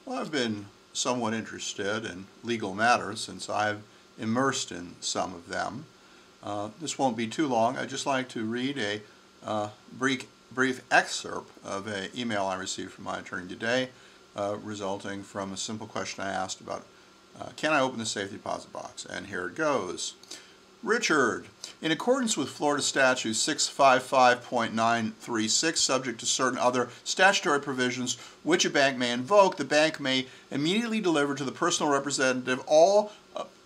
Well, I've been somewhat interested in legal matters since I've immersed in some of them. This won't be too long. I'd just like to read a brief excerpt of an email I received from my attorney today, resulting from a simple question I asked about, can I open the safety deposit box? And here it goes. Richard, in accordance with Florida Statute 655.936, subject to certain other statutory provisions which a bank may invoke, the bank may immediately deliver to the personal representative all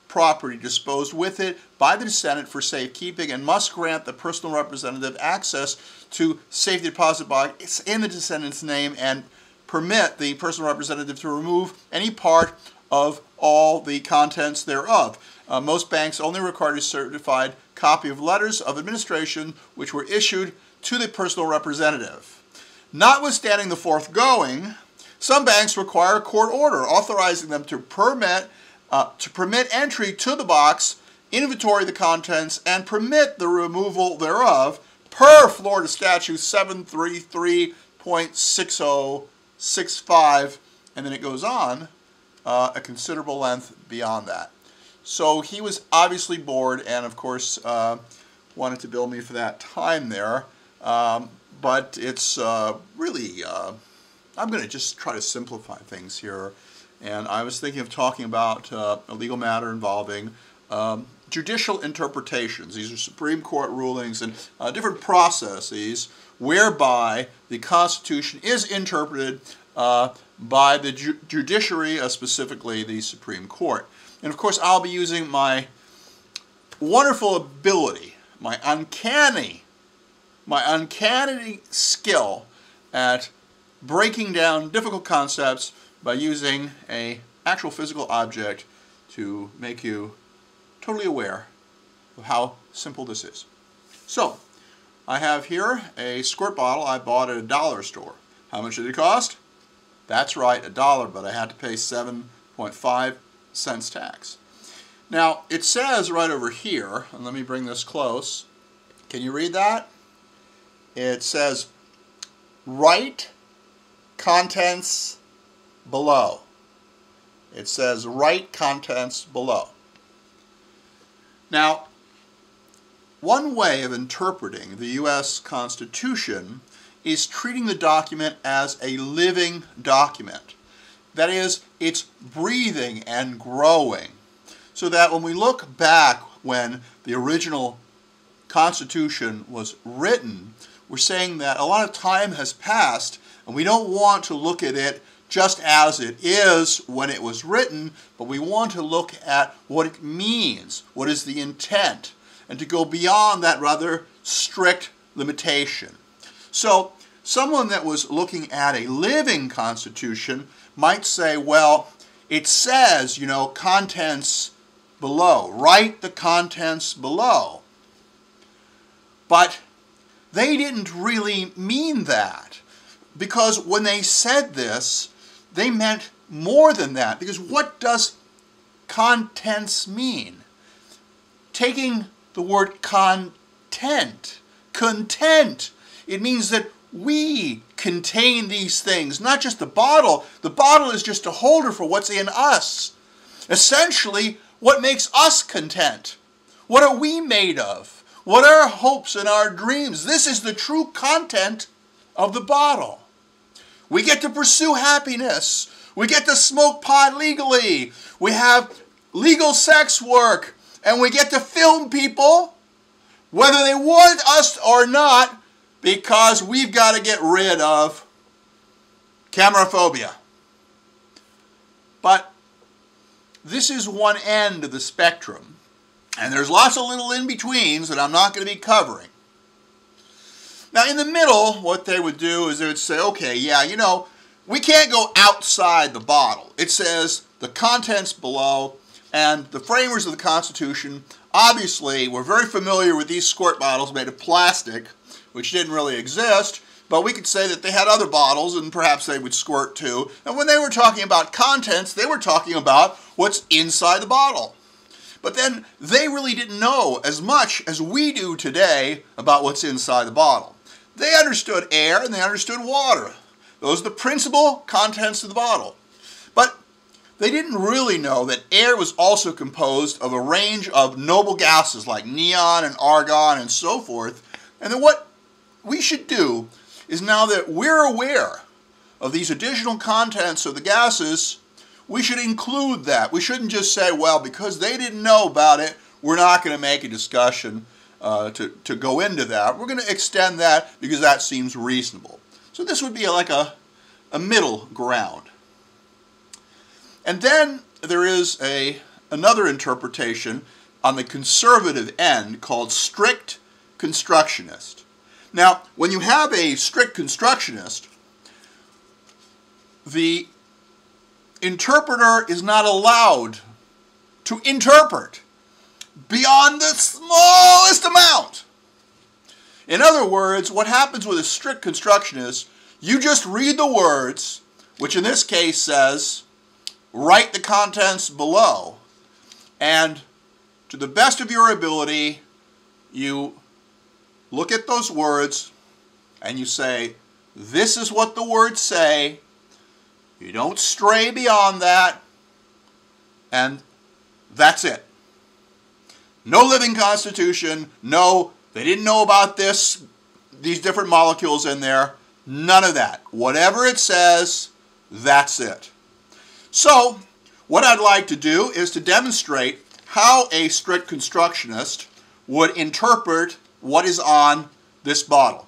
property disposed with it by the descendant for safekeeping and must grant the personal representative access to safety deposit box in the descendant's name and permit the personal representative to remove any part of all the contents thereof. Most banks only require a certified copy of letters of administration which were issued to the personal representative. Notwithstanding the foregoing, some banks require a court order authorizing them to permit entry to the box, inventory the contents, and permit the removal thereof per Florida Statute 733.6065, and then it goes on a considerable length beyond that. So he was obviously bored and, of course, wanted to bill me for that time there. But it's really, I'm going to just try to simplify things here. And I was thinking of talking about a legal matter involving judicial interpretations. These are Supreme Court rulings and different processes whereby the Constitution is interpreted by the judiciary, specifically the Supreme Court. And of course, I'll be using my wonderful ability, my uncanny skill at breaking down difficult concepts by using an actual physical object to make you totally aware of how simple this is. So, I have here a squirt bottle I bought at a dollar store. How much did it cost? That's right, $1, but I had to pay 7.5 cents tax. Now, it says right over here, and let me bring this close. Can you read that? It says, write contents below. It says, write contents below. Now, one way of interpreting the U.S. Constitution is treating the document as a living document. That is, it's breathing and growing. So that when we look back when the original Constitution was written, we're saying that a lot of time has passed and we don't want to look at it just as it is when it was written, but we want to look at what it means, what is the intent, and to go beyond that rather strict limitation. So someone that was looking at a living Constitution might say, well, it says, you know, contents below. Write the contents below. But they didn't really mean that. Because when they said this, they meant more than that. Because what does contents mean? Taking the word content, it means that we contain these things, not just the bottle. The bottle is just a holder for what's in us. Essentially, what makes us content? What are we made of? What are our hopes and our dreams? This is the true content of the bottle. We get to pursue happiness. We get to smoke pot legally. We have legal sex work. And we get to film people, whether they want us or not, because we've got to get rid of camera phobia. But this is one end of the spectrum. And there's lots of little in-betweens that I'm not going to be covering. Now, in the middle, what they would do is they would say, okay, yeah, you know, we can't go outside the bottle. It says the contents below, and the framers of the Constitution obviously were very familiar with these squirt bottles made of plastic, which didn't really exist, but we could say that they had other bottles and perhaps they would squirt too. And when they were talking about contents, they were talking about what's inside the bottle. But then they really didn't know as much as we do today about what's inside the bottle. They understood air and they understood water. Those are the principal contents of the bottle. But they didn't really know that air was also composed of a range of noble gases like neon and argon and so forth, and that what we should do is, now that we're aware of these additional contents of the gases, we should include that. We shouldn't just say, well, because they didn't know about it, we're not going to make a discussion to go into that. We're going to extend that because that seems reasonable. So this would be like a middle ground. And then there is another interpretation on the conservative end called strict constructionist. Now, when you have a strict constructionist, the interpreter is not allowed to interpret beyond the smallest amount. In other words, what happens with a strict constructionist, you just read the words, which in this case says, write the contents below, and to the best of your ability, you look at those words and you say, this is what the words say. You don't stray beyond that, and that's it. No living constitution, no, they didn't know about these different molecules in there, none of that. Whatever it says, that's it. So, what I'd like to do is to demonstrate how a strict constructionist would interpret what is on this bottle.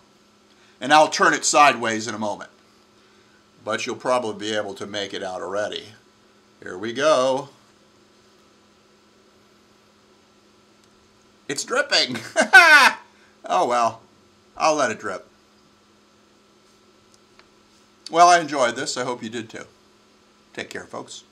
And I'll turn it sideways in a moment. But you'll probably be able to make it out already. Here we go. It's dripping. Oh well, I'll let it drip. Well, I enjoyed this. I hope you did too. Take care, folks.